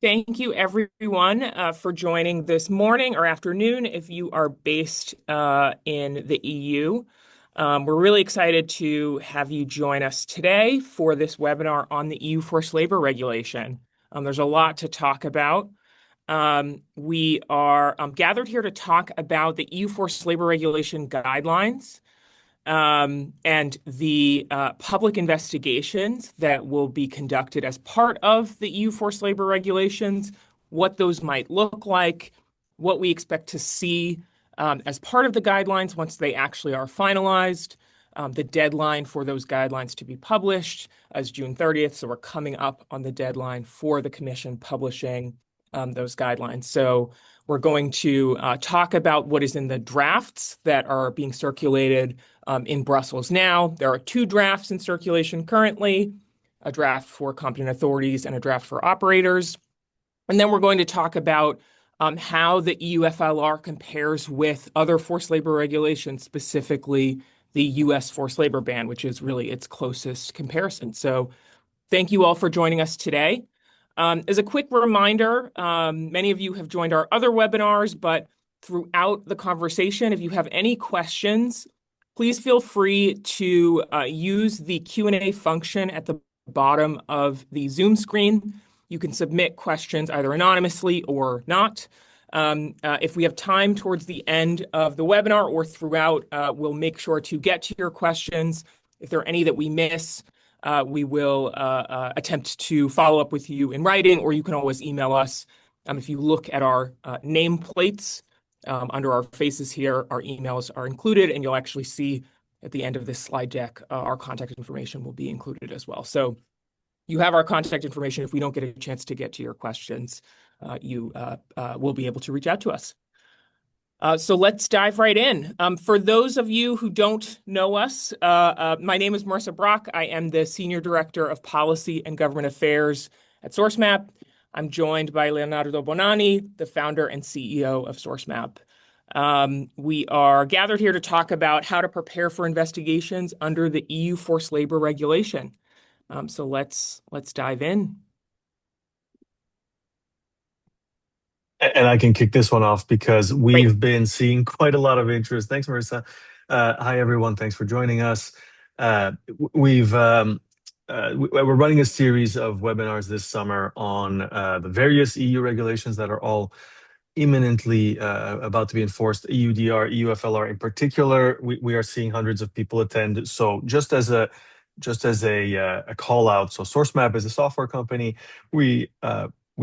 Thank you, everyone, for joining this morning or afternoon if you are based in the EU. We're really excited to have you join us today for this webinar on the EU forced labor regulation. There's a lot to talk about. We are gathered here to talk about the EU forced labor regulation guidelines and the public investigations that will be conducted as part of the EU forced labor regulations, what those might look like, what we expect to see as part of the guidelines once they actually are finalized. The deadline for those guidelines to be published is June 30th, so we're coming up on the deadline for the Commission publishing those guidelines. So we're going to talk about what is in the drafts that are being circulated in Brussels now. There are two drafts in circulation currently, a draft for competent authorities and a draft for operators. And then we're going to talk about how the EUFLR compares with other forced labor regulations, specifically the US forced labor ban, which is really its closest comparison. So thank you all for joining us today. As a quick reminder, many of you have joined our other webinars, but throughout the conversation, if you have any questions, please feel free to use the Q&A function at the bottom of the Zoom screen. You can submit questions either anonymously or not. If we have time towards the end of the webinar or throughout, we'll make sure to get to your questions. If there are any that we miss, we will attempt to follow up with you in writing, or you can always email us. If you look at our nameplates under our faces here, our emails are included, and you'll actually see at the end of this slide deck, our contact information will be included as well. So you have our contact information. If we don't get a chance to get to your questions, you will be able to reach out to us. So let's dive right in. For those of you who don't know us, my name is Marissa Brock. I am the Senior Director of Policy and Government Affairs at Sourcemap. I'm joined by Leonardo Bonanni, the founder and CEO of Sourcemap. We are gathered here to talk about how to prepare for investigations under the EU forced labor regulation. So let's dive in. And I can kick this one off because we've been seeing quite a lot of interest. Thanks, Marissa. Hi, everyone. Thanks for joining us. We're running a series of webinars this summer on the various EU regulations that are all imminently about to be enforced, EUDR, EUFLR in particular. We are seeing hundreds of people attend. So just as a call out, so Sourcemap is a software company. We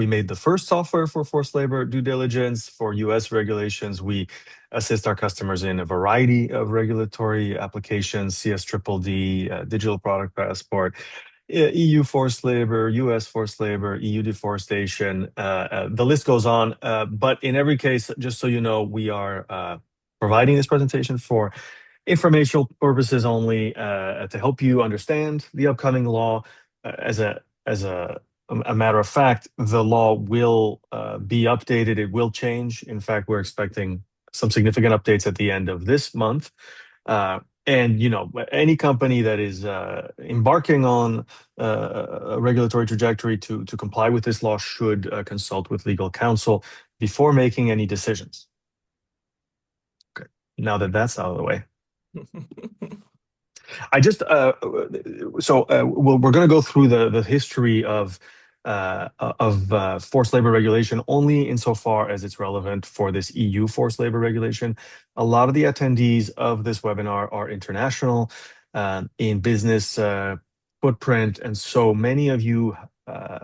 made the first software for forced labor due diligence for US regulations. We assist our customers in a variety of regulatory applications, CS-DDD, digital product passport, EU forced labor, US forced labor, EU deforestation. The list goes on. But in every case, just so you know, we are providing this presentation for informational purposes only, to help you understand the upcoming law. As a matter of fact, the law will be updated. It will change. In fact, we're expecting some significant updates at the end of this month. And any company that is embarking on a regulatory trajectory to comply with this law should consult with legal counsel before making any decisions. Okay, now that that's out of the way. We're going to go through the history of forced labor regulation only insofar as it's relevant for this EU forced labor regulation. A lot of the attendees of this webinar are international in business footprint, and so many of you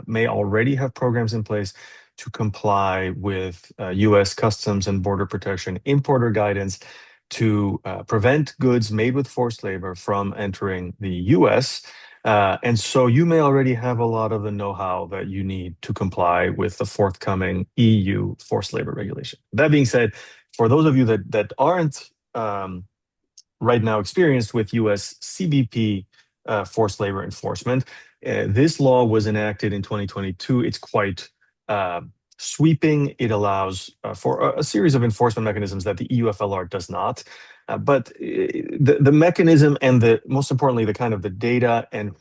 may already have programs in place to comply with US Customs and Border Protection importer guidance to prevent goods made with forced labor from entering the US. And so you may already have a lot of the know-how that you need to comply with the forthcoming EU forced labor regulation. That being said, for those of you that aren't right now experienced with US CBP forced labor enforcement, this law was enacted in 2022. It's quite sweeping. It allows for a series of enforcement mechanisms that the EUFLR does not. But the mechanism and most importantly, the kind of the data and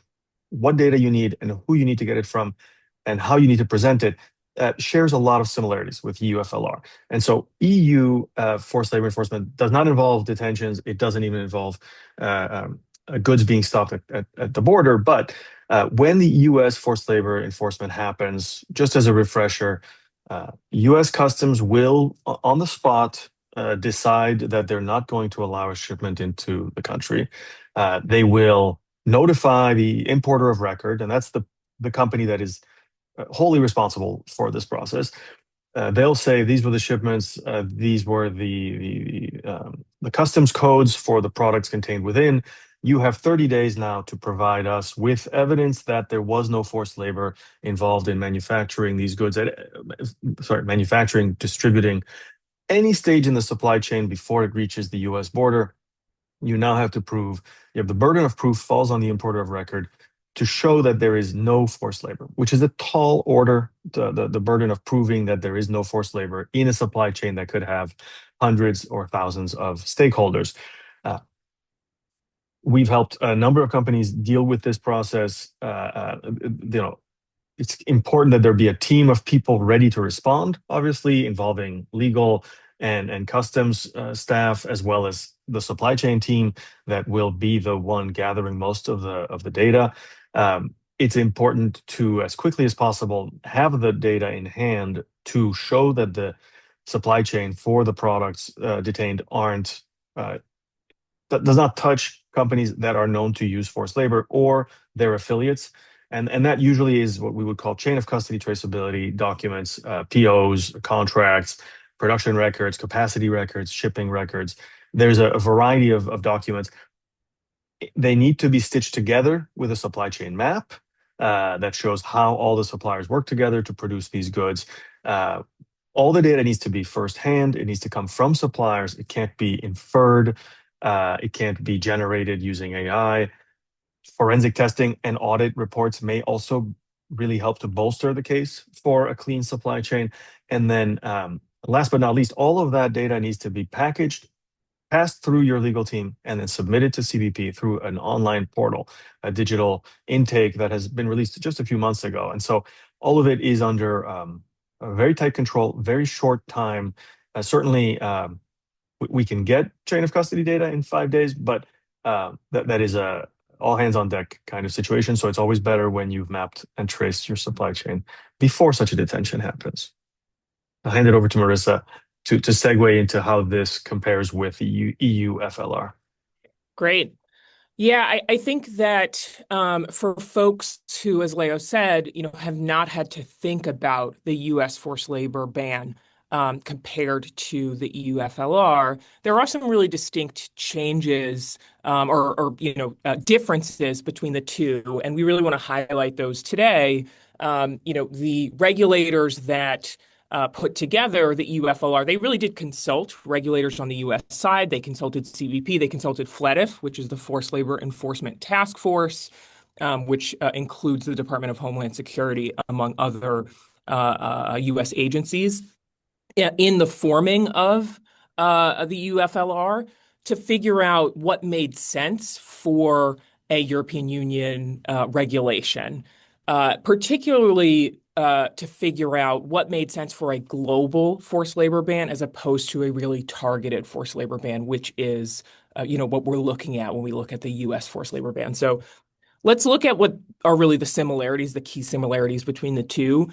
what data you need and who you need to get it from and how you need to present it shares a lot of similarities with EUFLR. And so EU forced labor enforcement does not involve detentions. It doesn't even involve goods being stopped at the border. But when the US forced labor enforcement happens, just as a refresher, US Customs will, on the spot, decide that they're not going to allow a shipment into the country. They will notify the importer of record, and that's the company that is wholly responsible for this process. They'll say these were the shipments, these were the customs codes for the products contained within. You have 30 days now to provide us with evidence that there was no forced labor involved in manufacturing these goods manufacturing, distributing any stage in the supply chain before it reaches the US border. You now have to prove, you have the burden of proof falls on the importer of record to show that there is no forced labor, which is a tall order, the burden of proving that there is no forced labor in a supply chain that could have hundreds or thousands of stakeholders. We've helped a number of companies deal with this process. It's important that there be a team of people ready to respond, obviously, involving legal and customs staff, as well as the supply chain team that will be the one gathering most of the data. It's important to, as quickly as possible, have the data in hand to show that the supply chain for the products detained aren't that does not touch companies that are known to use forced labor or their affiliates. And that usually is what we would call chain of custody traceability documents, POs, contracts, production records, capacity records, shipping records. There's a variety of documents. They need to be stitched together with a supply chain map that shows how all the suppliers work together to produce these goods. All the data needs to be firsthand. It needs to come from suppliers. It can't be inferred. It can't be generated using AI. Forensic testing and audit reports may also really help to bolster the case for a clean supply chain. And then last but not least, all of that data needs to be packaged, passed through your legal team, and then submitted to CBP through an online portal, a digital intake that has been released just a few months ago. And so all of it is under a very tight control, very short time. Certainly, we can get chain of custody data in 5 days, but that is a all hands on deck kind of situation. So it's always better when you've mapped and traced your supply chain before such a detention happens. I'll hand it over to Marissa to segue into how this compares with the EUFLR. Great. Yeah, I think that for folks who, as Leo said, have not had to think about the U.S. forced labor ban compared to the EUFLR, there are some really distinct changes or differences between the two, and we really want to highlight those today. The regulators that put together the EUFLR, they really did consult regulators on the U.S. side. They consulted CBP, they consulted FLETF, which is the Forced Labor Enforcement Task Force, which includes the Department of Homeland Security, among other U.S. agencies, in the forming of the EUFLR to figure out what made sense for a European Union regulation, particularly to figure out what made sense for a global forced labor ban as opposed to a really targeted forced labor ban, which is what we're looking at when we look at the U.S. forced labor ban. So let's look at what are really the similarities, the key similarities between the two.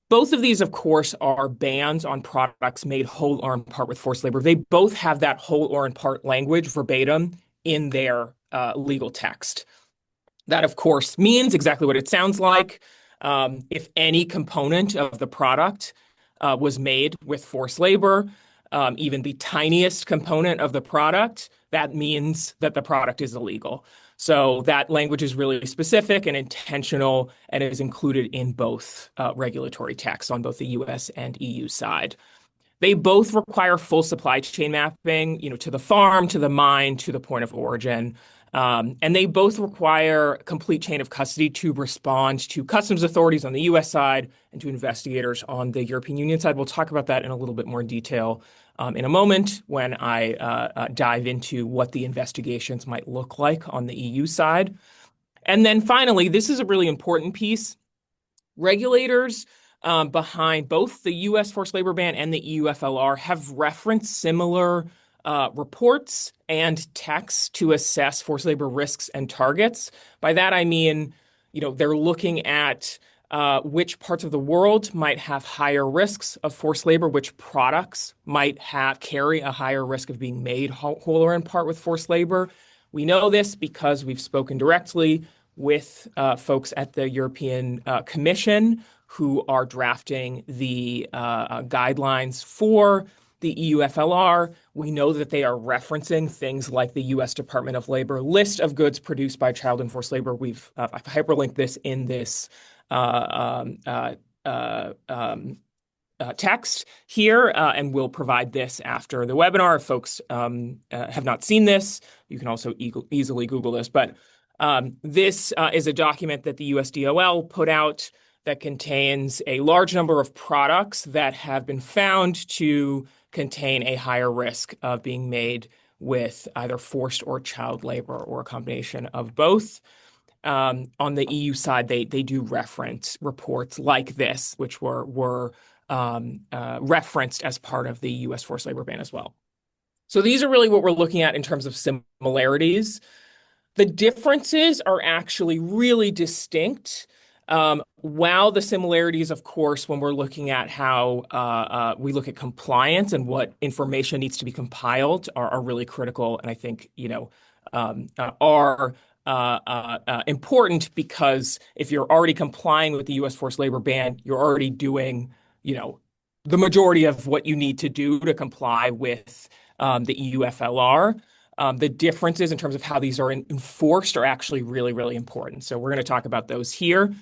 Both of these, of course, are bans on products made whole or in part with forced labor. They both have that whole or in part language verbatim in their legal text. That, of course, means exactly what it sounds like. If any component of the product was made with forced labor, even the tiniest component of the product, that means that the product is illegal. So that language is really specific and intentional and is included in both regulatory texts on both the US and EU side. They both require full supply chain mapping, to the farm, to the mine, to the point of origin. And they both require complete chain of custody to respond to customs authorities on the US side and to investigators on the European Union side. We'll talk about that in a little bit more detail in a moment when I dive into what the investigations might look like on the EU side. And then finally, this is a really important piece. Regulators behind both the U.S. forced labor ban and the EUFLR have referenced similar reports and texts to assess forced labor risks and targets. By that, I mean, they're looking at which parts of the world might have higher risks of forced labor, which products might carry a higher risk of being made whole or in part with forced labor. We know this because we've spoken directly with folks at the European Commission who are drafting the guidelines for the EUFLR. We know that they are referencing things like the U.S. Department of Labor list of goods produced by child in forced labor. I've hyperlinked this in this text here, and we'll provide this after the webinar. If folks have not seen this, you can also easily Google this. But this is a document that the USDOL put out that contains a large number of products that have been found to contain a higher risk of being made with either forced or child labor or a combination of both. On the EU side, they do reference reports like this, which were referenced as part of the U.S. forced labor ban as well. So these are really what we're looking at in terms of similarities. The differences are actually really distinct. While the similarities, of course, when we're looking at how we look at compliance and what information needs to be compiled are really critical, and I think are important, because if you're already complying with the U.S. forced labor ban, you're already doing the majority of what you need to do to comply with the EUFLR. The differences in terms of how these are enforced are actually really, really important. So we're going to talk about those here.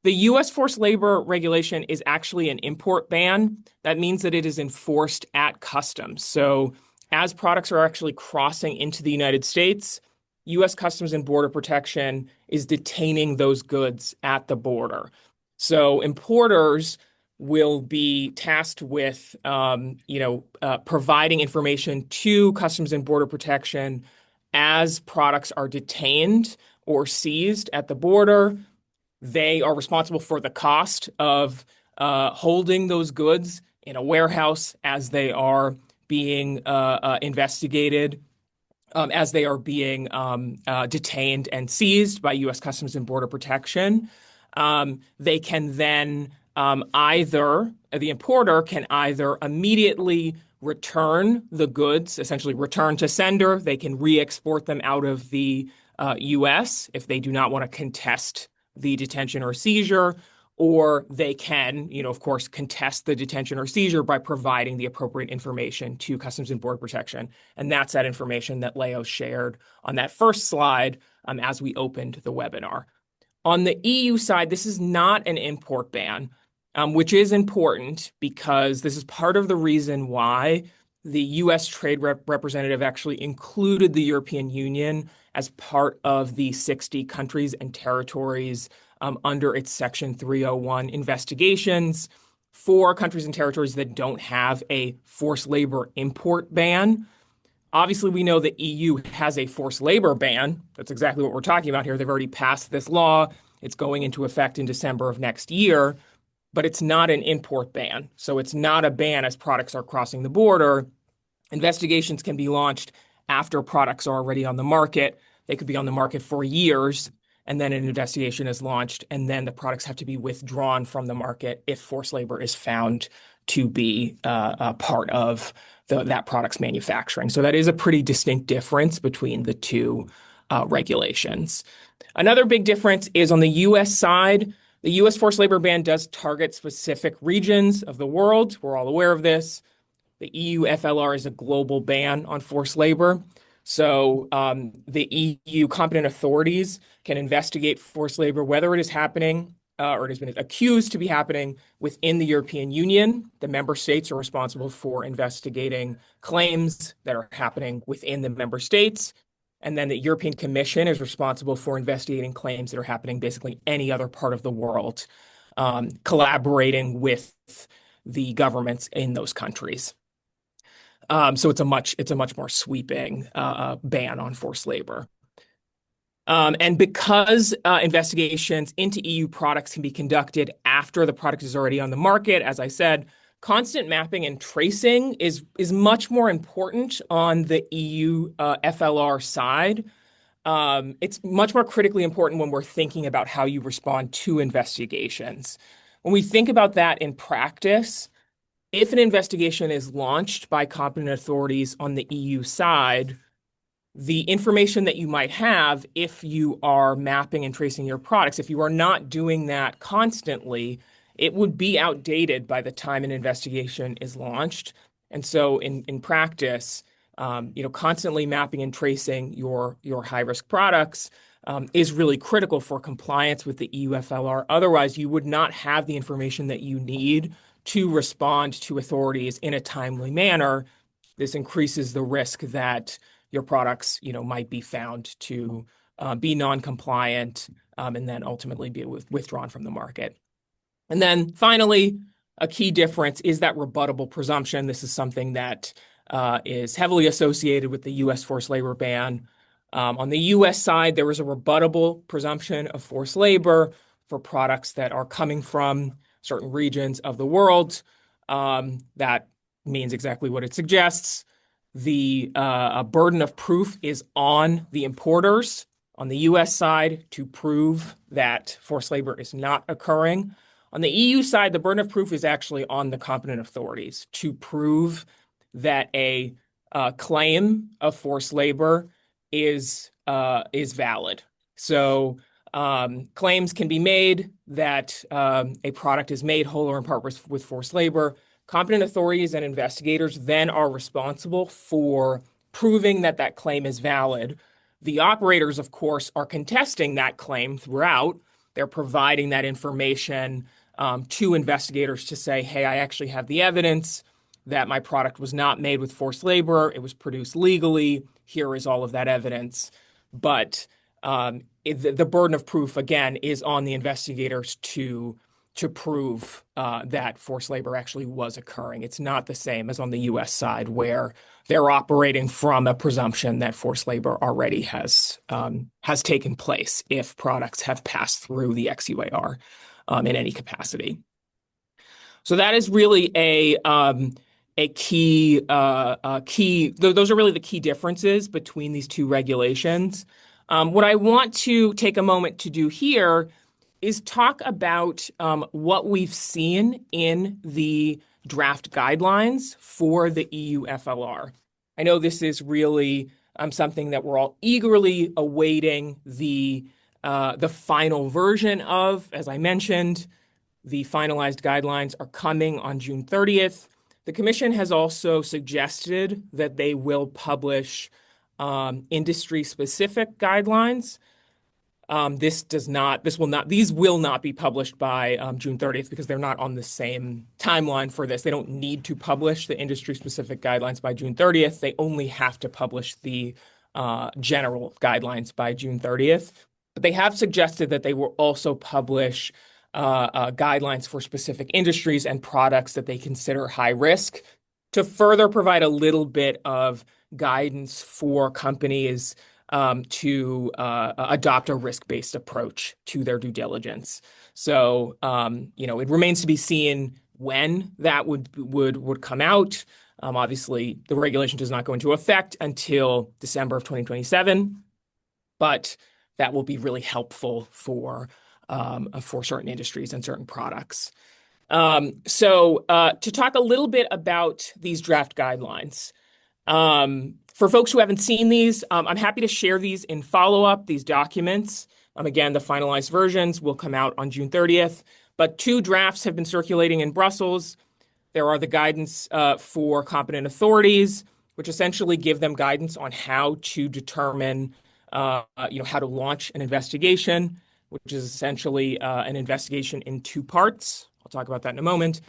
The U.S. forced labor regulation is actually an import ban. That means that it is enforced at customs. So as products are actually crossing into the United States, U.S. Customs and Border Protection is detaining those goods at the border. So importers will be tasked with, providing information to Customs and Border Protection as products are detained or seized at the border. They are responsible for the cost of holding those goods in a warehouse as they are being investigated, as they are being detained and seized by U.S. Customs and Border Protection. They can then the importer can either immediately return the goods, essentially return to sender. They can re-export them out of the U.S. if they do not want to contest the detention or seizure, or they can, of course, contest the detention or seizure by providing the appropriate information to Customs and Border Protection. And that's that information that Leo shared on that first slide as we opened the webinar. On the EU side, this is not an import ban, which is important because this is part of the reason why the U.S. Trade Representative actually included the European Union as part of the 60 countries and territories under its Section 301 investigations for countries and territories that don't have a forced labor import ban. Obviously, we know the EU has a forced labor ban. That's exactly what we're talking about here. They've already passed this law. It's going into effect in December of next year, but it's not an import ban. So it's not a ban as products are crossing the border. Investigations can be launched after products are already on the market. They could be on the market for years, and then an investigation is launched, and then the products have to be withdrawn from the market if forced labor is found to be a part of that product's manufacturing. So that is a pretty distinct difference between the two regulations. Another big difference is on the U.S. side. The U.S. forced labor ban does target specific regions of the world. We're all aware of this. The EUFLR is a global ban on forced labor. So the EU competent authorities can investigate forced labor, whether it is happening or it has been accused to be happening within the European Union. The member states are responsible for investigating claims that are happening within the member states. And then the European Commission is responsible for investigating claims that are happening basically any other part of the world, collaborating with the governments in those countries. So it's a much more sweeping ban on forced labor. And because investigations into EU products can be conducted after the product is already on the market, as I said, constant mapping and tracing is much more important on the EU FLR side. It's much more critically important when we're thinking about how you respond to investigations. When we think about that in practice, if an investigation is launched by competent authorities on the EU side, the information that you might have if you are mapping and tracing your products, if you are not doing that constantly, it would be outdated by the time an investigation is launched. And so in practice, constantly mapping and tracing your high-risk products is really critical for compliance with the EUFLR. Otherwise, you would not have the information that you need to respond to authorities in a timely manner. This increases the risk that your products, might be found to be non-compliant and then ultimately be withdrawn from the market. And then finally, a key difference is that rebuttable presumption. This is something that is heavily associated with the U.S. forced labor ban. On the U.S. side, there is a rebuttable presumption of forced labor for products that are coming from certain regions of the world. That means exactly what it suggests. The burden of proof is on the importers on the U.S. side to prove that forced labor is not occurring. On the EU side, the burden of proof is actually on the competent authorities to prove that a claim of forced labor is valid. So claims can be made that a product is made whole or in part with forced labor. Competent authorities and investigators then are responsible for proving that that claim is valid. The operators, of course, are contesting that claim throughout. They're providing that information to investigators to say, hey, I actually have the evidence that my product was not made with forced labor. It was produced legally. Here is all of that evidence. But the burden of proof, again, is on the investigators to prove that forced labor actually was occurring. It's not the same as on the U.S. side, where they're operating from a presumption that forced labor already has taken place if products have passed through the XUAR in any capacity. So that is really a key. Those are really the key differences between these two regulations. What I want to take a moment to do here is talk about what we've seen in the draft guidelines for the EUFLR. I know this is really something that we're all eagerly awaiting the final version of. As I mentioned, the finalized guidelines are coming on June 30th. The Commission has also suggested that they will publish industry-specific guidelines. These will not be published by June 30th because they're not on the same timeline for this. They don't need to publish the industry-specific guidelines by June 30th. They only have to publish the general guidelines by June 30th. But they have suggested that they will also publish guidelines for specific industries and products that they consider high risk to further provide a little bit of guidance for companies to adopt a risk-based approach to their due diligence. So, it remains to be seen when that would come out. Obviously, the regulation does not go into effect until December of 2027, but that will be really helpful for certain industries and certain products. So, to talk a little bit about these draft guidelines. For folks who haven't seen these, I'm happy to share these in follow-up, these documents. Again, the finalized versions will come out on June 30th, but two drafts have been circulating in Brussels. There are the guidance for competent authorities, which essentially give them guidance on how to determine, how to launch an investigation, which is essentially an investigation in two parts. I'll talk about that in a moment.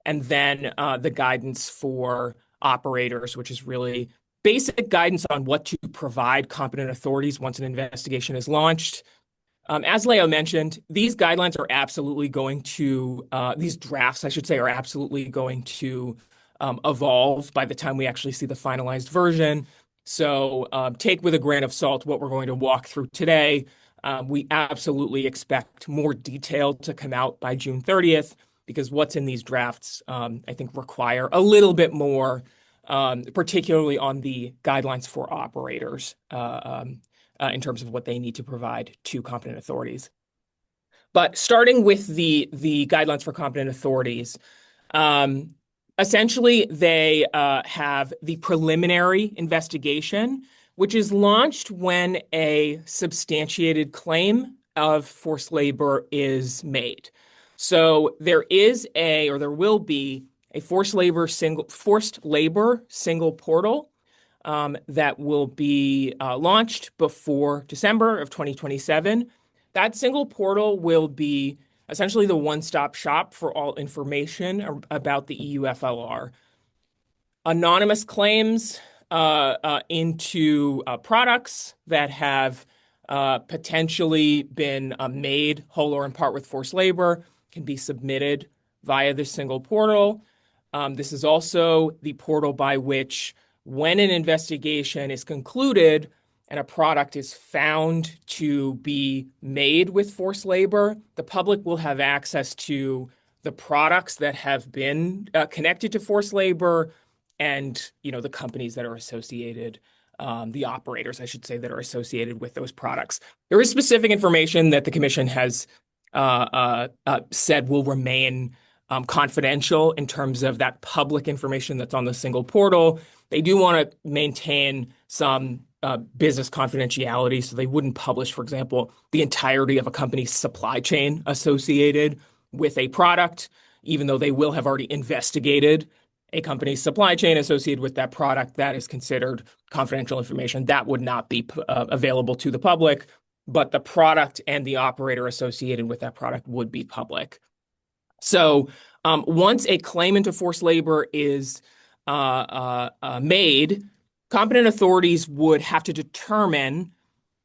And then the guidance for operators, which is really basic guidance on what to provide competent authorities once an investigation is launched. As Leo mentioned, these guidelines are absolutely going to, these drafts, I should say, are absolutely going to evolve by the time we actually see the finalized version. So take with a grain of salt what we're going to walk through today. We absolutely expect more detail to come out by June 30th because what's in these drafts, I think, require a little bit more, particularly on the guidelines for operators in terms of what they need to provide to competent authorities. But starting with the guidelines for competent authorities, essentially they have the preliminary investigation, which is launched when a substantiated claim of forced labor is made. So there will be a forced labor single portal that will be launched before December of 2027. That single portal will be essentially the one-stop shop for all information about the EUFLR. Anonymous claims into products that have potentially been made whole or in part with forced labor can be submitted via this single portal. This is also the portal by which, when an investigation is concluded and a product is found to be made with forced labor, the public will have access to the products that have been connected to forced labor and the companies that are associated, the operators, I should say, that are associated with those products. There is specific information that the Commission has said will remain confidential in terms of that public information that's on the single portal. They do want to maintain some business confidentiality, so they wouldn't publish, for example, the entirety of a company's supply chain associated with a product, even though they will have already investigated a company's supply chain associated with that product. That is considered confidential information. That would not be available to the public, but the product and the operator associated with that product would be public. So once a claim into forced labor is made, competent authorities would have to determine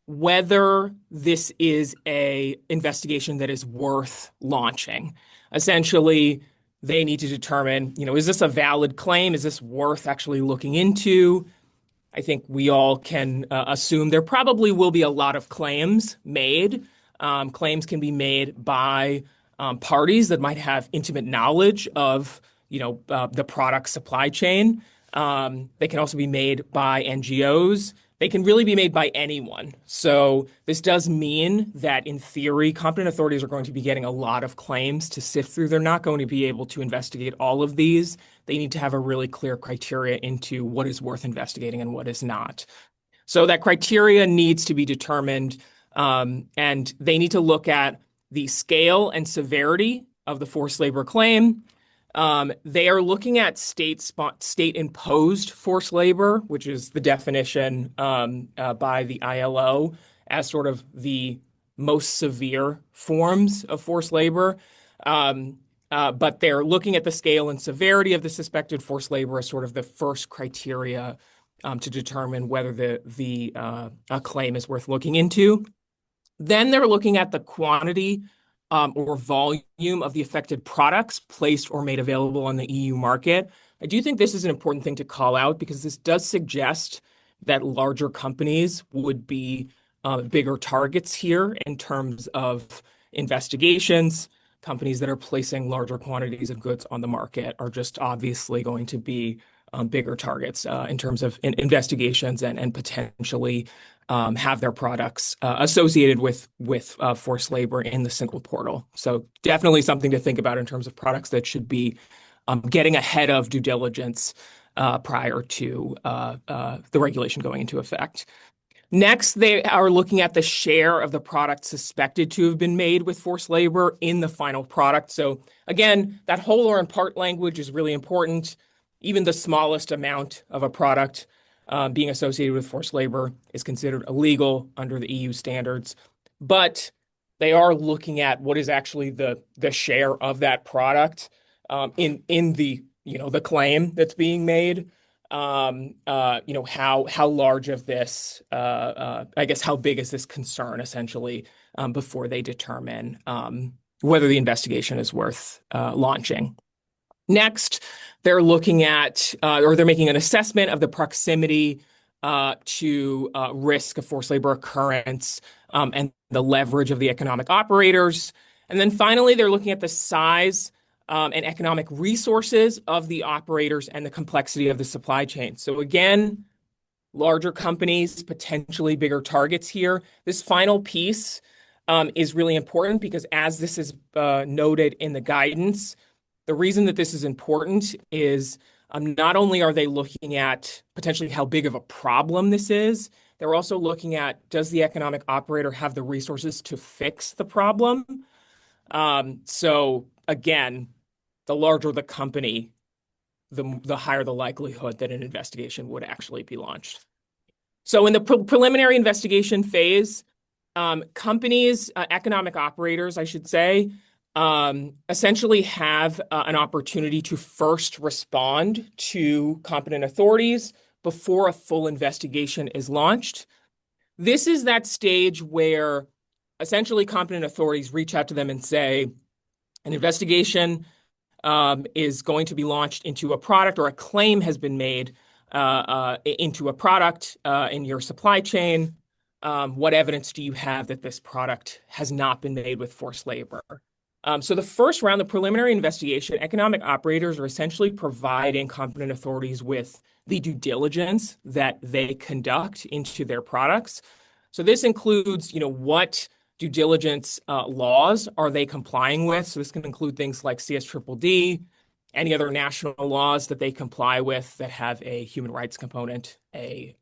whether this is an investigation that is worth launching. Essentially, they need to determine, is this a valid claim? Is this worth actually looking into? I think we all can assume there probably will be a lot of claims made. Claims can be made by parties that might have intimate knowledge of, the product supply chain. They can also be made by NGOs. They can really be made by anyone. So this does mean that, in theory, competent authorities are going to be getting a lot of claims to sift through. They're not going to be able to investigate all of these. They need to have a really clear criteria into what is worth investigating and what is not. So that criteria needs to be determined, and they need to look at the scale and severity of the forced labor claim. They are looking at state-imposed forced labor, which is the definition by the ILO as sort of the most severe forms of forced labor. But they're looking at the scale and severity of the suspected forced labor as sort of the first criteria to determine whether the claim is worth looking into. Then they're looking at the quantity or volume of the affected products placed or made available on the EU market. I do think this is an important thing to call out because this does suggest that larger companies would be bigger targets here in terms of investigations. Companies that are placing larger quantities of goods on the market are just obviously going to be bigger targets in terms of investigations and potentially have their products associated with forced labor in the single portal. So definitely something to think about in terms of products that should be getting ahead of due diligence prior to the regulation going into effect. Next, they are looking at the share of the product suspected to have been made with forced labor in the final product. So again, that whole or in part language is really important. Even the smallest amount of a product being associated with forced labor is considered illegal under the EU standards. But they are looking at what is actually the share of that product in the the claim that's being made. How large of this, I guess, how big is this concern essentially before they determine whether the investigation is worth launching. Next, they're looking at, or they're making an assessment of the proximity to risk of forced labor occurrence and the leverage of the economic operators. And then finally, they're looking at the size and economic resources of the operators and the complexity of the supply chain. So again, larger companies, potentially bigger targets here. This final piece is really important because as this is noted in the guidance, the reason that this is important is not only are they looking at potentially how big of a problem this is, they're also looking at, does the economic operator have the resources to fix the problem? So again, the larger the company, the higher the likelihood that an investigation would actually be launched. So in the preliminary investigation phase, companies, economic operators, I should say, essentially have an opportunity to first respond to competent authorities before a full investigation is launched. This is that stage where essentially competent authorities reach out to them and say, an investigation is going to be launched into a product, or a claim has been made into a product in your supply chain. What evidence do you have that this product has not been made with forced labor? So the first round, the preliminary investigation, economic operators are essentially providing competent authorities with the due diligence that they conduct into their products. So this includes, what due diligence laws are they complying with? So this can include things like CSDDD, any other national laws that they comply with that have a human rights component, a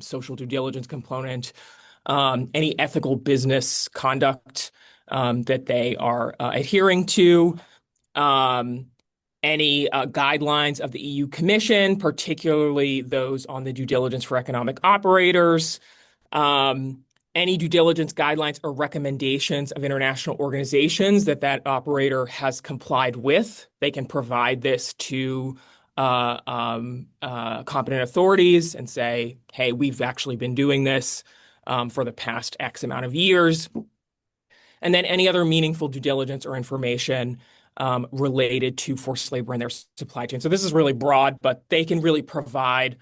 social due diligence component, any ethical business conduct that they are adhering to, any guidelines of the EU Commission, particularly those on the due diligence for economic operators, any due diligence guidelines or recommendations of international organizations that operator has complied with. They can provide this to competent authorities and say, hey, we've actually been doing this for the past X amount of years. And then any other meaningful due diligence or information related to forced labor in their supply chain. So this is really broad, but they can really provide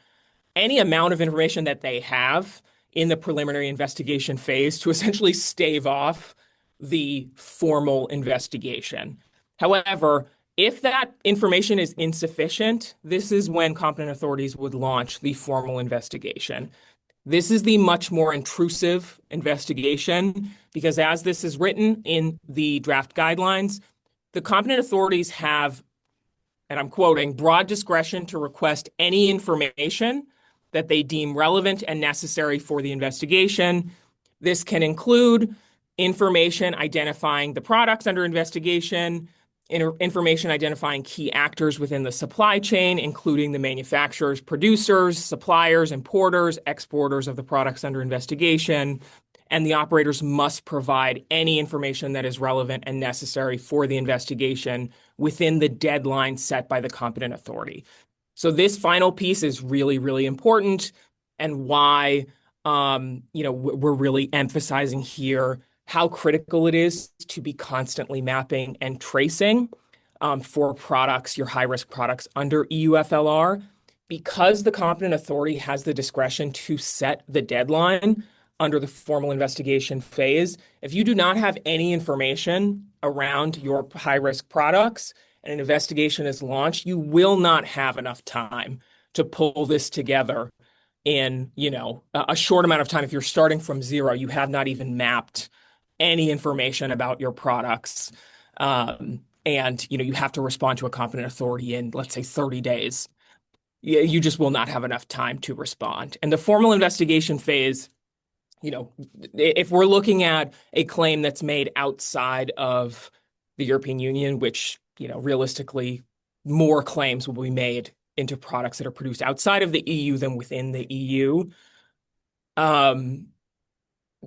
any amount of information that they have in the preliminary investigation phase to essentially stave off the formal investigation. However, if that information is insufficient, this is when competent authorities would launch the formal investigation. This is the much more intrusive investigation because, as this is written in the draft guidelines, the competent authorities have, and I'm quoting, broad discretion to request any information that they deem relevant and necessary for the investigation. This can include information identifying the products under investigation, information identifying key actors within the supply chain, including the manufacturers, producers, suppliers, importers, exporters of the products under investigation. And the operators must provide any information that is relevant and necessary for the investigation within the deadline set by the competent authority. So this final piece is really, really important, and why we're really emphasizing here how critical it is to be constantly mapping and tracing for products, your high-risk products under EUFLR, because the competent authority has the discretion to set the deadline under the formal investigation phase. If you do not have any information around your high-risk products and an investigation is launched, you will not have enough time to pull this together in, a short amount of time. If you're starting from zero, you have not even mapped any information about your products. And, you have to respond to a competent authority in, let's say, 30 days. You just will not have enough time to respond. And the formal investigation phase, if we're looking at a claim that's made outside of the European Union, which, realistically, more claims will be made into products that are produced outside of the EU than within the EU.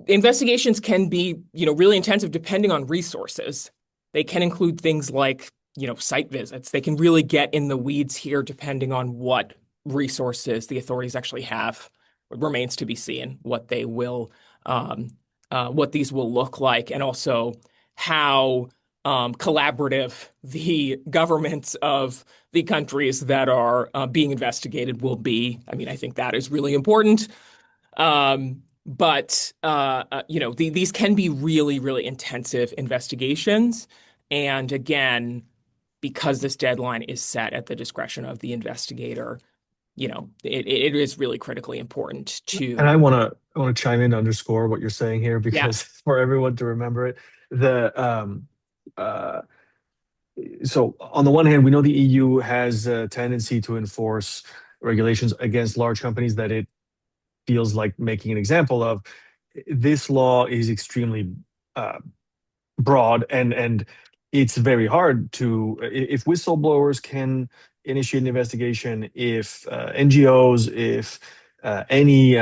Investigations can be, really intensive depending on resources. They can include things like, site visits. They can really get in the weeds here depending on what resources the authorities actually have. It remains to be seen what they will, what these will look like, and also how collaborative the governments of the countries that are being investigated will be. I mean, I think that is really important. But these can be really, really intensive investigations. And again, because this deadline is set at the discretion of the investigator, it is really critically important And to, I want to chime in to underscore what you're saying here yeah, because for everyone to remember it, the uh, so on the one hand, we know the EU has a tendency to enforce regulations against large companies that it feels like making an example of. This law is extremely uh, broad, and it's very hard to, if whistleblowers can initiate an investigation, if NGOs, if any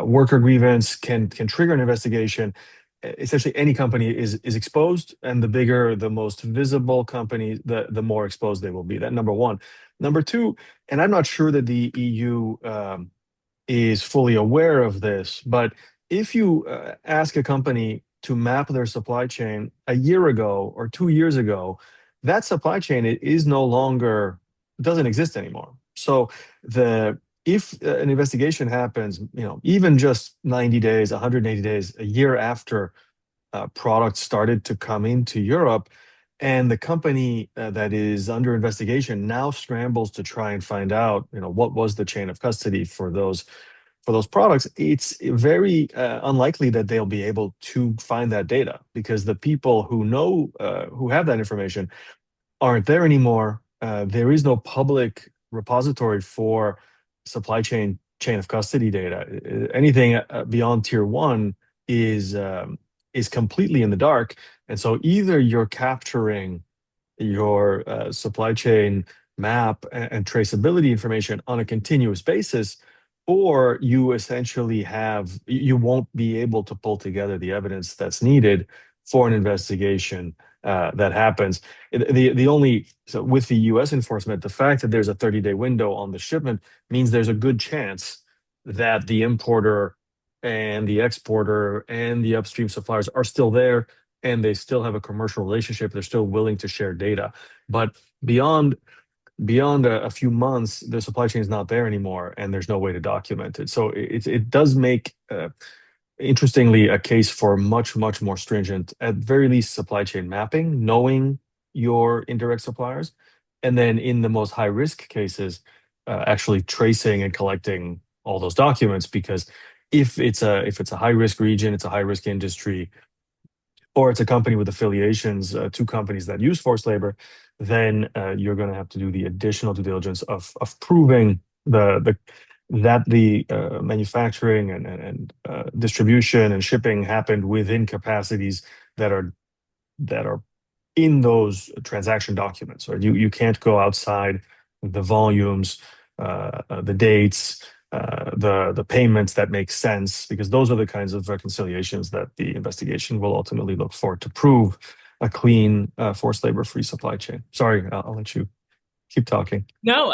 worker grievance can trigger an investigation. Essentially any company is exposed, and the bigger, the most visible company, the more exposed they will be. That number one. Number two, and I'm not sure that the EU is fully aware of this, but if you ask a company to map their supply chain a year ago or 2 years ago, that supply chain is no longer, doesn't exist anymore. So the if an investigation happens, even just 90 days, 180 days, a year after products started to come into Europe, and the company that is under investigation now scrambles to try and find out, what was the chain of custody for those products, it's very unlikely that they'll be able to find that data because the people who know, who have that information aren't there anymore. There is no public repository for supply chain of custody data. Anything beyond tier one is completely in the dark. And so either you're capturing your supply chain map and traceability information on a continuous basis, or you essentially you won't be able to pull together the evidence that's needed for an investigation that happens. So with the US enforcement, the fact that there's a 30-day window on the shipment means there's a good chance that the importer and the exporter and the upstream suppliers are still there, and they still have a commercial relationship. They're still willing to share data. But beyond a few months, the supply chain is not there anymore, and there's no way to document it. So it does make, interestingly, a case for much, much more stringent, at very least, supply chain mapping, knowing your indirect suppliers, and then in the most high risk cases, actually tracing and collecting all those documents. Because if it's a high risk region, it's a high risk industry, or it's a company with affiliations to companies that use forced labor, then you're going to have to do the additional due diligence of proving that the manufacturing and distribution and shipping happened within capacities that are in those transaction documents. Or you can't go outside the volumes, the dates, the payments that make sense, because those are the kinds of reconciliations that the investigation will ultimately look for to prove a clean, forced labor-free supply chain. Sorry, I'll let you keep talking. no,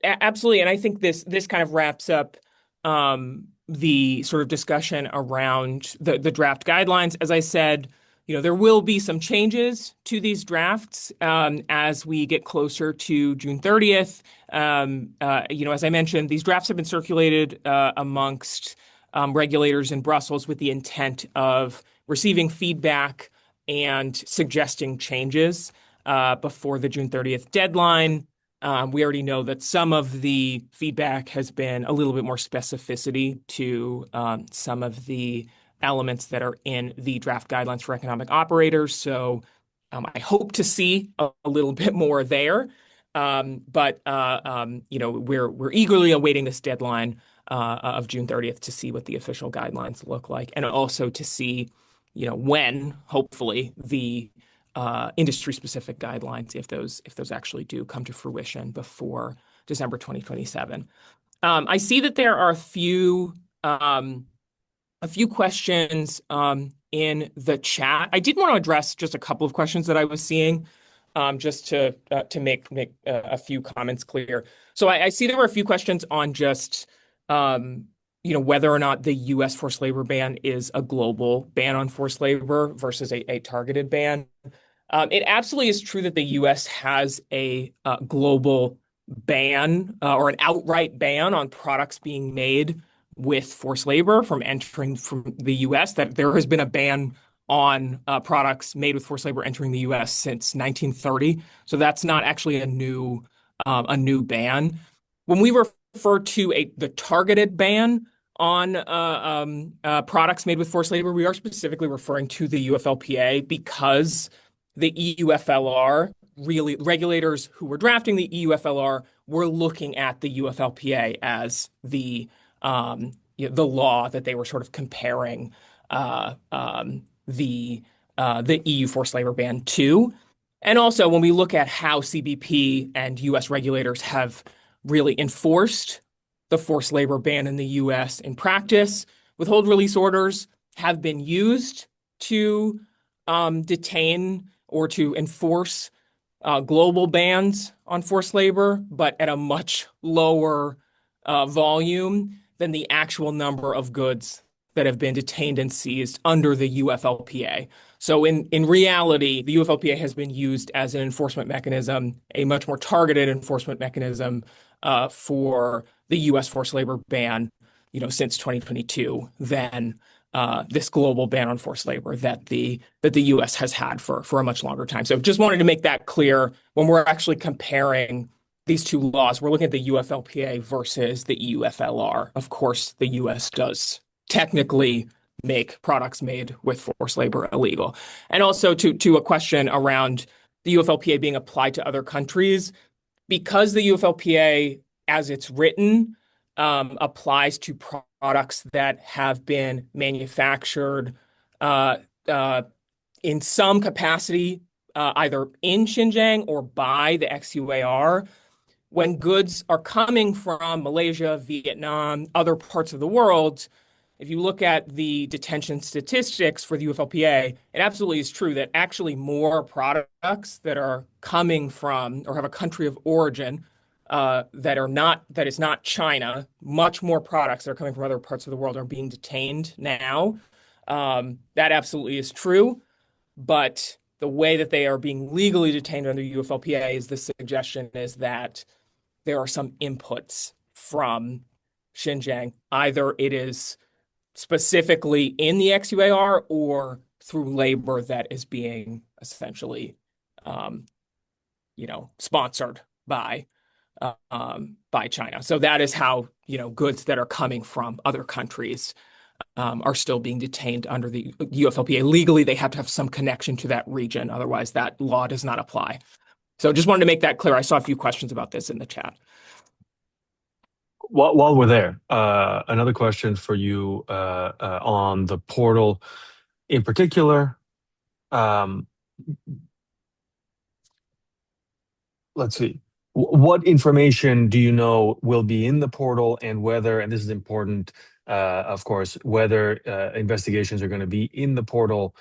absolutely. And I think this kind of wraps up the sort of discussion around the draft guidelines. As I said, there will be some changes to these drafts as we get closer to June 30th. As I mentioned, these drafts have been circulated amongst regulators in Brussels with the intent of receiving feedback and suggesting changes before the June 30th deadline. We already know that some of the feedback has been a little bit more specificity to some of the elements that are in the draft guidelines for economic operators. So I hope to see a little bit more there. We're eagerly awaiting this deadline of June 30th to see what the official guidelines look like, and also to see, when hopefully the industry-specific guidelines, if those actually do come to fruition before December 2027. I see that there are a few questions in the chat. I did want to address just a couple of questions that I was seeing, just to make a few comments clear. So I see there were a few questions on just whether or not the U.S. forced labor ban is a global ban on forced labor versus a targeted ban. It absolutely is true that the U.S. has a global ban or an outright ban on products being made with forced labor from entering from the U.S. That there has been a ban on products made with forced labor entering the U.S. since 1930. So that's not actually a new ban. When we refer to the targeted ban on products made with forced labor, we are specifically referring to the UFLPA because the EUFLR, really regulators who were drafting the EUFLR were looking at the UFLPA as the law that they were sort of comparing the EU forced labor ban to. And also, when we look at how CBP and US regulators have really enforced the forced labor ban in the US in practice, withhold release orders have been used to detain or to enforce global bans on forced labor, but at a much lower volume than the actual number of goods that have been detained and seized under the UFLPA. So in reality, the UFLPA has been used as an enforcement mechanism, a much more targeted enforcement mechanism for the US forced labor ban, since 2022 than this global ban on forced labor that the US has had for a much longer time. So just wanted to make that clear when we're actually comparing these two laws. We're looking at the UFLPA versus the EUFLR. Of course, the US does technically make products made with forced labor illegal. And also to a question around the UFLPA being applied to other countries, because the UFLPA, as it's written, applies to products that have been manufactured in some capacity, either in Xinjiang or by the XUAR. When goods are coming from Malaysia, Vietnam, other parts of the world, if you look at the detention statistics for the UFLPA, it absolutely is true that actually more products that are coming from or have a country of origin that is not China, much more products that are coming from other parts of the world are being detained now. That absolutely is true, but the way that they are being legally detained under UFLPA is the suggestion is that there are some inputs from Xinjiang. Either it is specifically in the XUAR or through labor that is being essentially, sponsored by China. So that is how, goods that are coming from other countries are still being detained under the UFLPA. Legally, they have to have some connection to that region. Otherwise, that law does not apply. So just wanted to make that clear. I saw a few questions about this in the chat. While we're there, another question for you on the portal in particular. Let's see. What information do you know will be in the portal and whether, and this is important, of course, whether investigations are going to be in the portal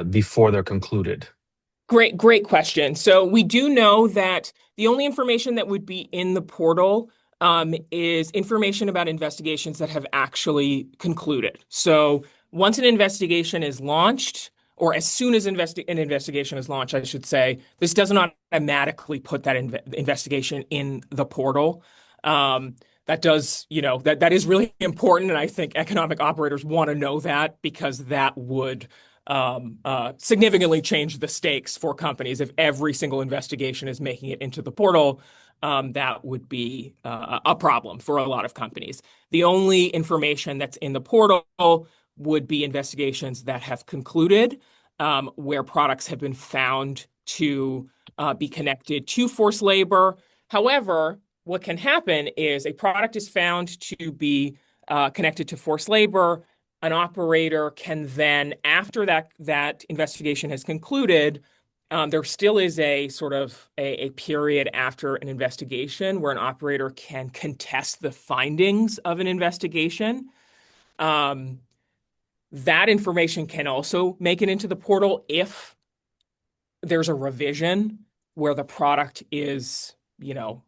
before they're concluded? Great question. So we do know that the only information that would be in the portal is information about investigations that have actually concluded. So once an investigation is launched, or as soon as an investigation is launched, I should say, this does not automatically put that investigation in the portal. That does, that is really important, and I think economic operators want to know that because that would significantly change the stakes for companies. If every single investigation is making it into the portal, that would be a problem for a lot of companies. The only information that's in the portal would be investigations that have concluded, where products have been found to be connected to forced labor. However, what can happen is a product is found to be connected to forced labor. An operator can then, after that investigation has concluded, there still is a sort of a period after an investigation where an operator can contest the findings of an investigation. That information can also make it into the portal if there's a revision where the product is, I don't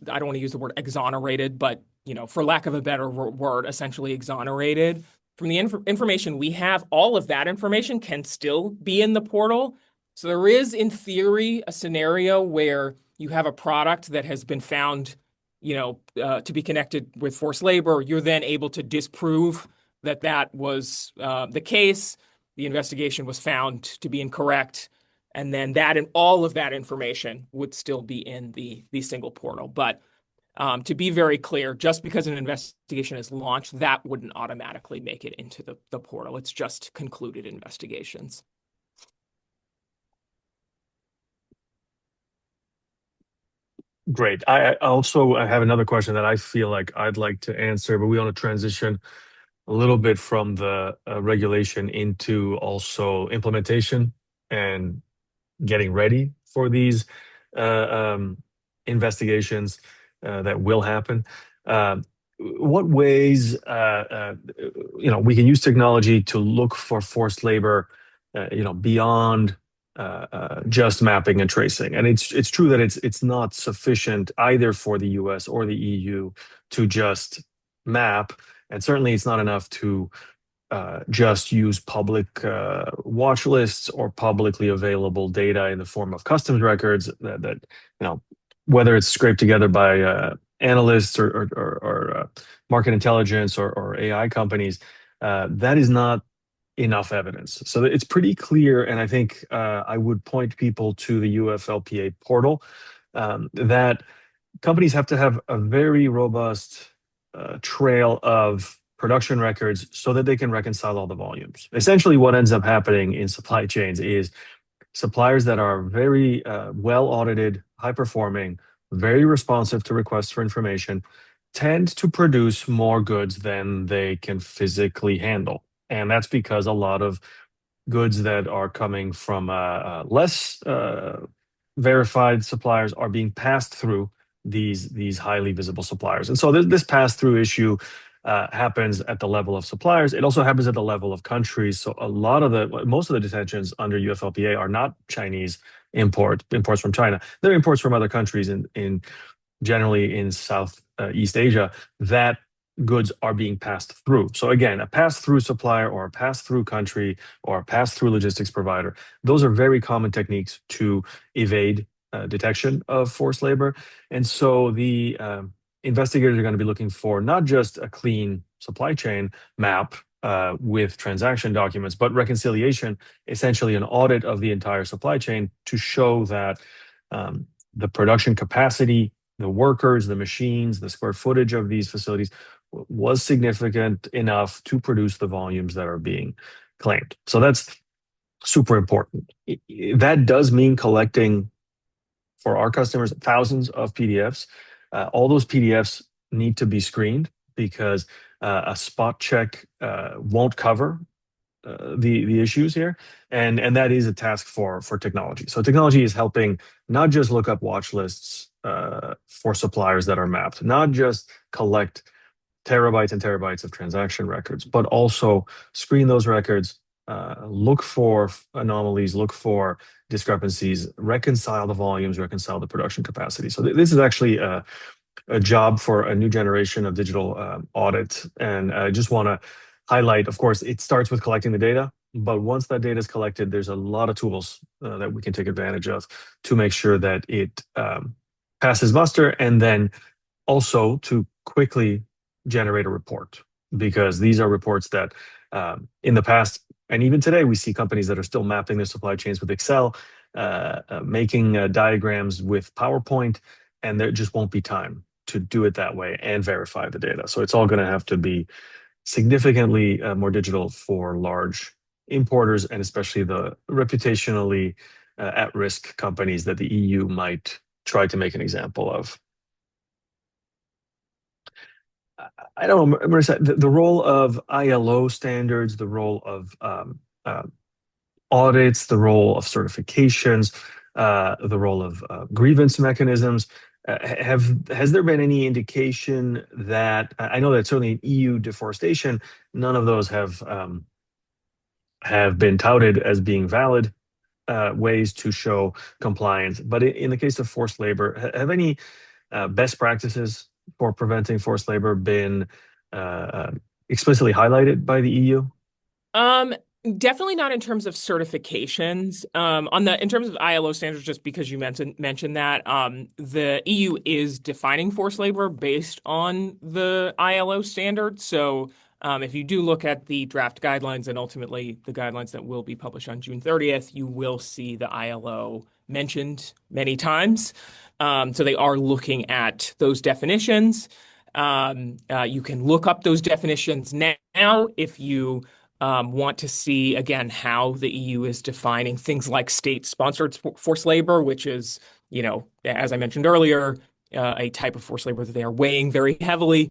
want to use the word exonerated, but, for lack of a better word, essentially exonerated. From the information we have, all of that information can still be in the portal. So there is, in theory, a scenario where you have a product that has been found, to be connected with forced labor. You're then able to disprove that that was the case. The investigation was found to be incorrect, and then that and all of that information would still be in the single portal. But to be very clear, just because an investigation is launched, that wouldn't automatically make it into the portal. It's just concluded investigations. Great. I also have another question that I feel like I'd like to answer, but we want to transition a little bit from the regulation into also implementation and getting ready for these uh, um, investigations that will happen. Uh, what ways, we can use technology to look for forced labor, beyond just mapping and tracing. And it's true that it's not sufficient either for the US or the EU to just map, and certainly it's not enough to just use public watch lists or publicly available data in the form of customs records that whether it's scraped together by analysts or market intelligence or AI companies, that is not enough evidence. So it's pretty clear, and I think I would point people to the UFLPA portal, that companies have to have a very robust trail of production records so that they can reconcile all the volumes. Essentially, what ends up happening in supply chains is suppliers that are very well audited, high performing, very responsive to requests for information tend to produce more goods than they can physically handle. And that's because a lot of goods that are coming from less verified suppliers are being passed through these highly visible suppliers. And so this pass-through issue happens at the level of suppliers. It also happens at the level of countries. So most of the detentions under UFLPA are not Chinese imports from China. They're imports from other countries in generally in Southeast Asia that goods are being passed through. So again, a pass-through supplier or a pass-through country or a pass-through logistics provider, those are very common techniques to evade detection of forced labor. And so the investigators are going to be looking for not just a clean supply chain map with transaction documents, but reconciliation, essentially an audit of the entire supply chain to show that the production capacity, the workers, the machines, the square footage of these facilities was significant enough to produce the volumes that are being claimed. So that's super important. That does mean collecting for our customers thousands of PDFs. All those PDFs need to be screened because a spot check won't cover the issues here, and that is a task for technology. So technology is helping not just look up watch lists for suppliers that are mapped, not just collect terabytes and terabytes of transaction records, but also screen those records, look for anomalies, look for discrepancies, reconcile the volumes, reconcile the production capacity. So this is actually a job for a new generation of digital audit. And I just want to highlight, of course, it starts with collecting the data, but once that data is collected, there's a lot of tools that we can take advantage of to make sure that it passes muster, and then also to quickly generate a report, because these are reports that in the past and even today we see companies that are still mapping their supply chains with Excel, making diagrams with PowerPoint, and there just won't be time to do it that way and verify the data. So it's all going to have to be significantly more digital for large importers, and especially the reputationally at-risk companies that the EU might try to make an example of. I don't know, Marissa, the role of ILO standards, the role of audits, the role of certifications, the role of grievance mechanisms. Has there been any indication that I know that certainly in EU deforestation, none of those have been touted as being valid ways to show compliance. But in the case of forced labor, have any best practices for preventing forced labor been explicitly highlighted by the EU? Definitely not in terms of certifications. In terms of ILO standards, just because you mentioned that, the EU is defining forced labor based on the ILO standards. So, if you do look at the draft guidelines and ultimately the guidelines that will be published on June 30th, you will see the ILO mentioned many times. So they are looking at those definitions. You can look up those definitions now if you want to see, again, how the EU is defining things like state-sponsored forced labor, which is, as I mentioned earlier, a type of forced labor that they are weighing very heavily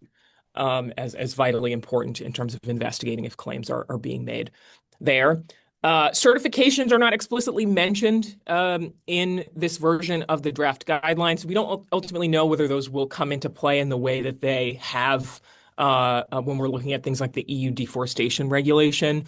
as vitally important in terms of investigating if claims are being made there. Certifications are not explicitly mentioned in this version of the draft guidelines. We don't ultimately know whether those will come into play in the way that they have when we're looking at things like the EU deforestation regulation.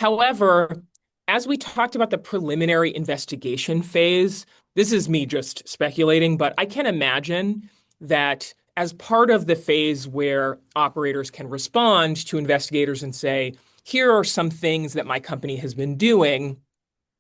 However, as we talked about the preliminary investigation phase, this is me just speculating, but I can imagine that as part of the phase where operators can respond to investigators and say, here are some things that my company has been doing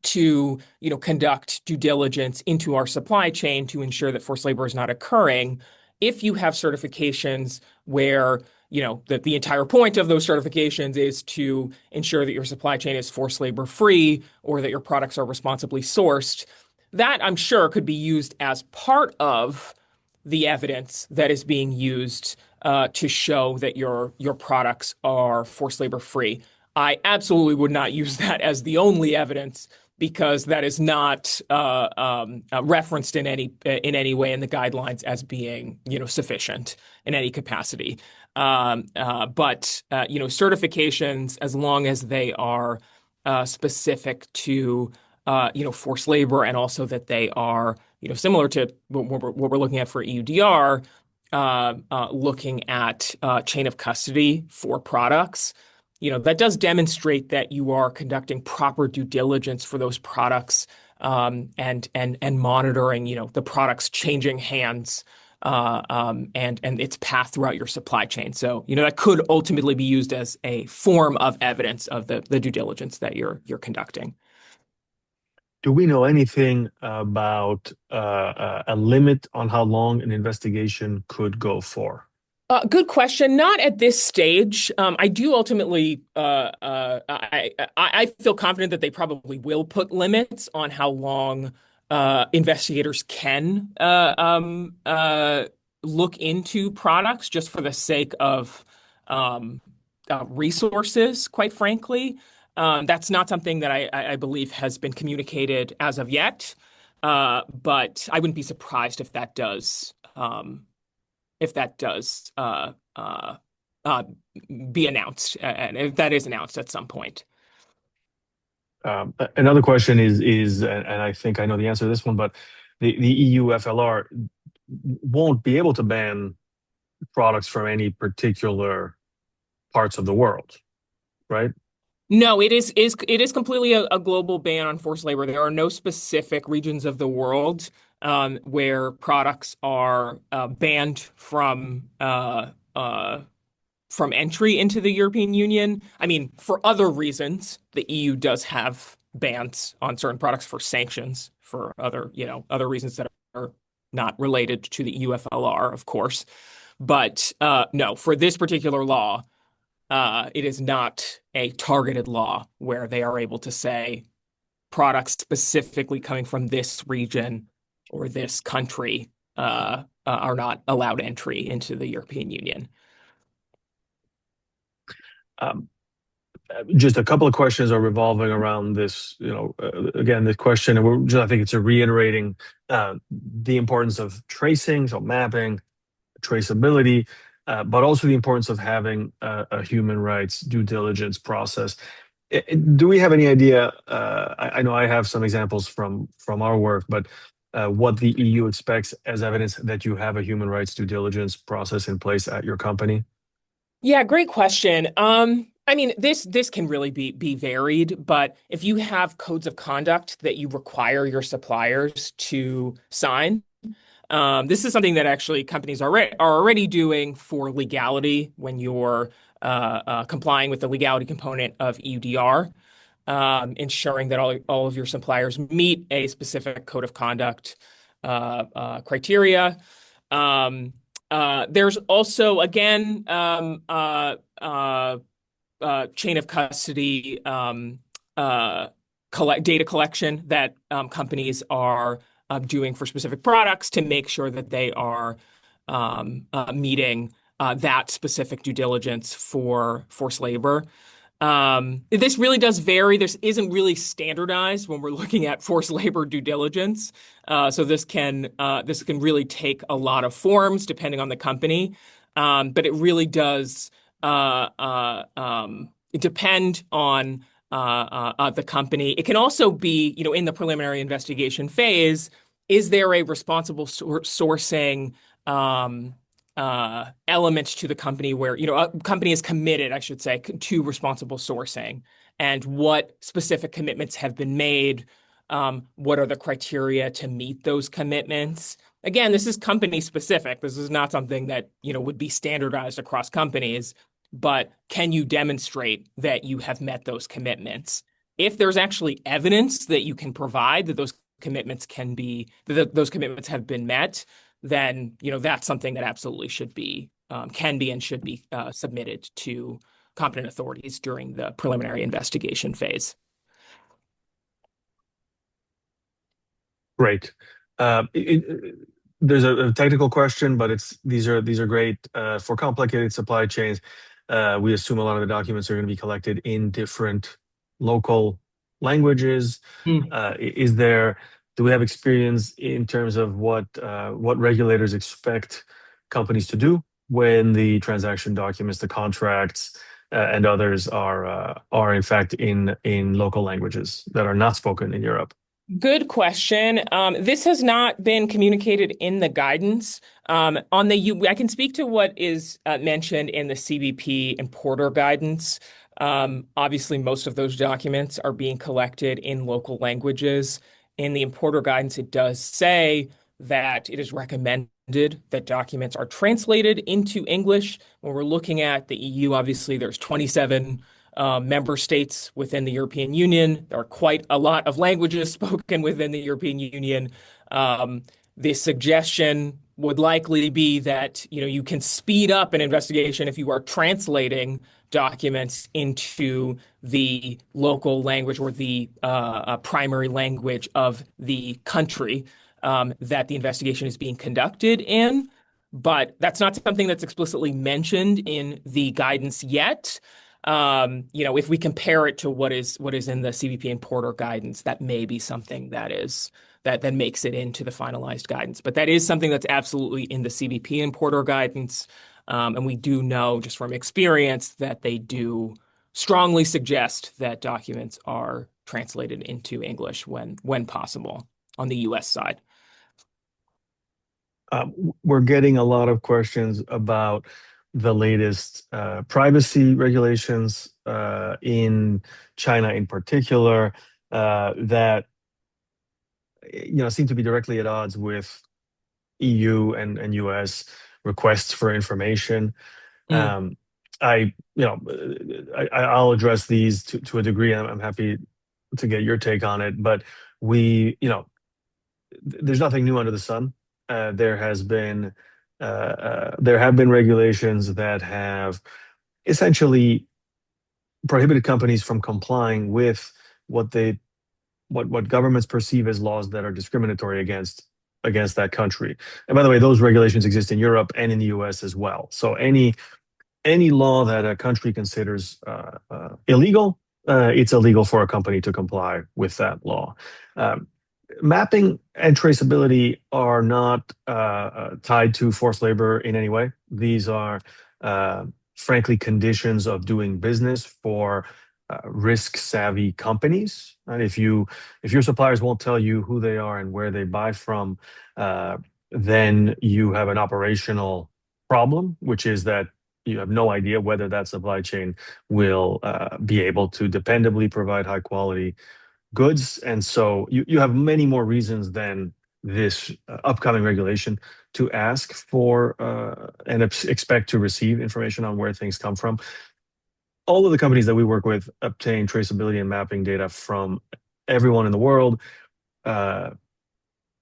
to, conduct due diligence into our supply chain to ensure that forced labor is not occurring. If you have certifications where, that the entire point of those certifications is to ensure that your supply chain is forced labor free or that your products are responsibly sourced, that I'm sure could be used as part of the evidence that is being used to show that your products are forced labor free. I absolutely would not use that as the only evidence because that is not referenced in any way in the guidelines as being sufficient in any capacity. But certifications, as long as they are specific to forced labor and also that they are similar to what we're looking at for EUDR, looking at chain of custody for products. That does demonstrate that you are conducting proper due diligence for those products and monitoring, the products changing hands and its path throughout your supply chain. So, that could ultimately be used as a form of evidence of the due diligence that you're conducting. Do we know anything about a limit on how long an investigation could go for? Good question. Not at this stage. I do ultimately, I feel confident that they probably will put limits on how long investigators can look into products just for the sake of resources, quite frankly. That's not something that I believe has been communicated as of yet, but I wouldn't be surprised if that does be announced, and if that is announced at some point. Another question is, and I think I know the answer to this one, but the EUFLR won't be able to ban products from any particular parts of the world, right? No, it is completely a global ban on forced labor. There are no specific regions of the world where products are banned from entry into the European Union. I mean, for other reasons, the EU does have bans on certain products for sanctions for other reasons that are not related to the EUFLR, of course. But no, for this particular law, it is not a targeted law where they are able to say products specifically coming from this region or this country are not allowed entry into the European Union. Um, just a couple of questions are revolving around this. Again, this question, and I think it's a reiterating the importance of tracing, so mapping, traceability, but also the importance of having a human rights due diligence process. Do we have any idea? I know I have some examples from our work, but what the EU expects as evidence that you have a human rights due diligence process in place at your company? Yeah, great question. I mean, this can really be varied, but if you have codes of conduct that you require your suppliers to sign, this is something that actually companies are already doing for legality when you're complying with the legality component of EUDR. ensuring that all of your suppliers meet a specific code of conduct criteria. There's also, again, chain of custody data collection that companies are doing for specific products to make sure that they are meeting that specific due diligence for forced labor. This really does vary. This isn't really standardized when we're looking at forced labor due diligence. So this can really take a lot of forms depending on the company. But it really does depend on the company. It can also be, in the preliminary investigation phase, is there a responsible sourcing element to the company where, a company is committed, I should say, to responsible sourcing, and what specific commitments have been made? What are the criteria to meet those commitments? Again, this is company specific. This is not something that, would be standardized across companies, but can you demonstrate that you have met those commitments? If there's actually evidence that you can provide that those commitments those commitments have been met, then that's something that absolutely can be and should be submitted to competent authorities during the preliminary investigation phase. Great. There's a technical question, but these are great for complicated supply chains. We assume a lot of the documents are going to be collected in different local languages. Mm. Do we have experience in terms of what regulators expect companies to do when the transaction documents, the contracts, and others are in fact in local languages that are not spoken in Europe? Good question. This has not been communicated in the guidance. I can speak to what is mentioned in the CBP importer guidance. Obviously, most of those documents are being collected in local languages. In the importer guidance, it does say that it is recommended that documents are translated into English. When we're looking at the EU, obviously, there's 27 member states within the European Union. There are quite a lot of languages spoken within the European Union. The suggestion would likely be that you can speed up an investigation if you are translating documents into the local language or the primary language of the country that the investigation is being conducted in. But that's not something that's explicitly mentioned in the guidance yet. If we compare it to what is in the CBP importer guidance, that may be something that makes it into the finalized guidance. But that is something that's absolutely in the CBP importer guidance. And we do know just from experience that they do strongly suggest that documents are translated into English when possible on the US side. We're getting a lot of questions about the latest privacy regulations in China in particular that seem to be directly at odds with EU and US requests for information. Mm. I'll address these to a degree. I'm happy to get your take on it, but there's nothing new under the sun. There have been regulations that have essentially prohibited companies from complying with what governments perceive as laws that are discriminatory against that country. And by the way, those regulations exist in Europe and in the US as well. So any law that a country considers illegal, it's illegal for a company to comply with that law. Mapping and traceability are not tied to forced labor in any way. These are, frankly, conditions of doing business for risk-savvy companies. And if your suppliers won't tell you who they are and where they buy from, then you have an operational problem, which is that you have no idea whether that supply chain will be able to dependably provide high quality goods. And so you have many more reasons than this upcoming regulation to ask for and expect to receive information on where things come from. all of the companies that we work with obtain traceability and mapping data from everyone in the world. Uh,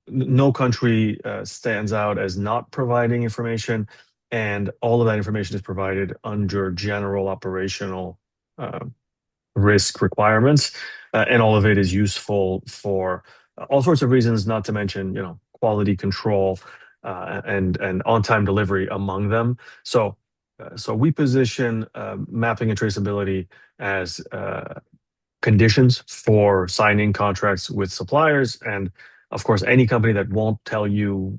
no country stands out as not providing information, and all of that information is provided under general operational uh, risk requirements, and all of it is useful for all sorts of reasons, not to mention, quality control and on-time delivery among them. So we position mapping and traceability as conditions for signing contracts with suppliers. And of course, any company that won't tell you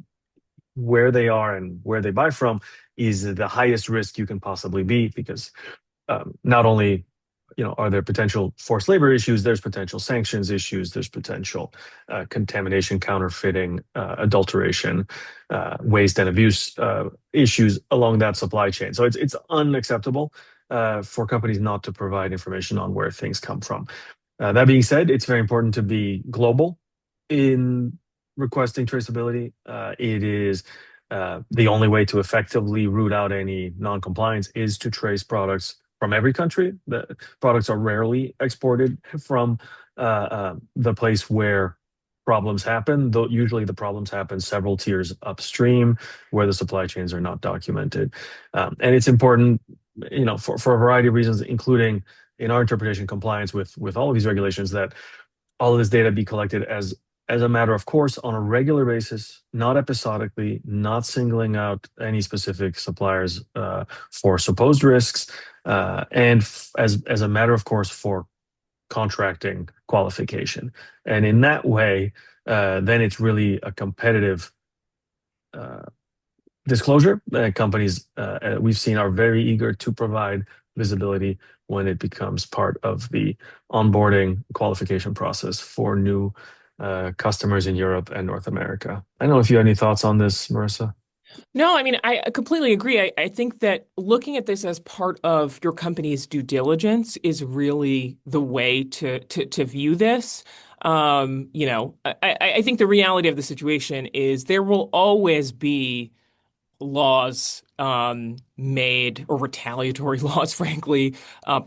where they are and where they buy from is the highest risk you can possibly be, because not only are there potential forced labor issues, there's potential sanctions issues, there's potential contamination, counterfeiting, adulteration, waste and abuse issues along that supply chain. So it's unacceptable for companies not to provide information on where things come from. That being said, it's very important to be global in requesting traceability. It is the only way to effectively root out any non-compliance is to trace products from every country. The products are rarely exported from the place where problems happen, though usually the problems happen several tiers upstream where the supply chains are not documented. And it's important, for a variety of reasons, including in our interpretation compliance with all of these regulations, that all of this data be collected as a matter of course on a regular basis, not episodically, not singling out any specific suppliers for supposed risks, and as a matter of course for contracting qualification. And in that way, then it's really a competitive uh, disclosure. Companies we've seen are very eager to provide visibility when it becomes part of the onboarding qualification process for new customers in Europe and North America. I don't know if you have any thoughts on this, Marissa. No, I mean, I completely agree. I think that looking at this as part of your company's due diligence is really the way to view this. I think the reality of the situation is there will always be laws made, or retaliatory laws, frankly,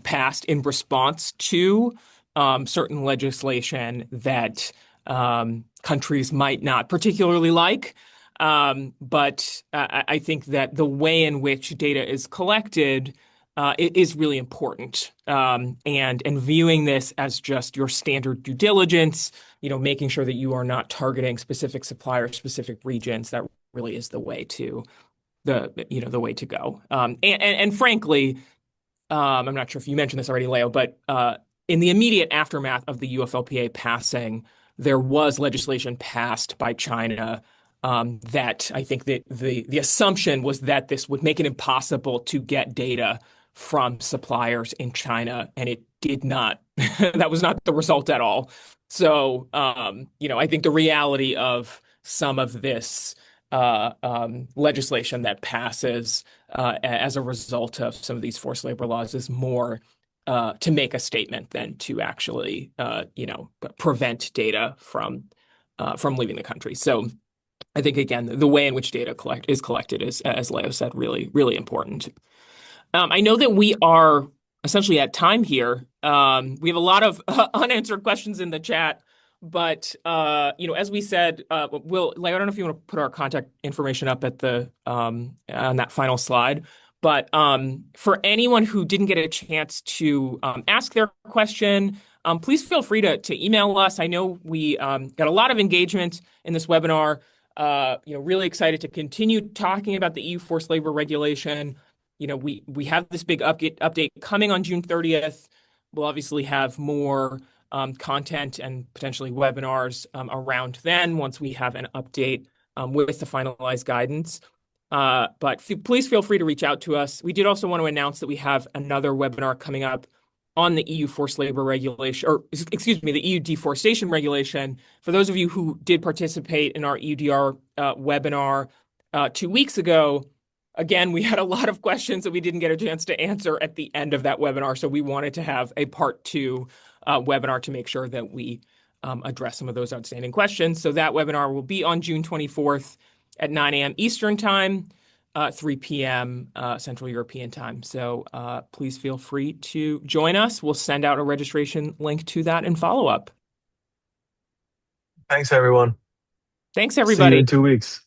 passed in response to certain legislation that countries might not particularly like. But I think that the way in which data is collected is really important. And viewing this as just your standard due diligence, making sure that you are not targeting specific suppliers, specific regions, that really is the way to the way to go. And frankly, I'm not sure if you mentioned this already, Leo, but in the immediate aftermath of the UFLPA passing, there was legislation passed by China that I think that the assumption was that this would make it impossible to get data from suppliers in China, and it did not. That was not the result at all. So, I think the reality of some of this legislation that passes as a result of some of these forced labor laws is more to make a statement than to actually, prevent data from leaving the country. So I think again, the way in which data is collected is, as Leo said, really, really important. I know that we are essentially at time here. We have a lot of unanswered questions in the chat, but as we said, I don't know if you want to put our contact information up at the on that final slide. But for anyone who didn't get a chance to ask their question, please feel free to email us. I know we got a lot of engagement in this webinar. Really excited to continue talking about the EU forced labor regulation. We have this big update coming on June 30th. We'll obviously have more content and potentially webinars around then once we have an update with the finalized guidance. But please feel free to reach out to us. We did also want to announce that we have another webinar coming up on the EU forced labor regulation, or excuse me, the EU deforestation regulation. For those of you who did participate in our EUDR webinar 2 weeks ago, again, we had a lot of questions that we didn't get a chance to answer at the end of that webinar. So we wanted to have a part 2 webinar to make sure that we address some of those outstanding questions. So that webinar will be on June 24th at 9 a.m. Eastern time. 3 p.m. Central European time. So please feel free to join us. We'll send out a registration link to that in follow-up. Thanks, everyone. Thanks, See you in everybody. 2 weeks.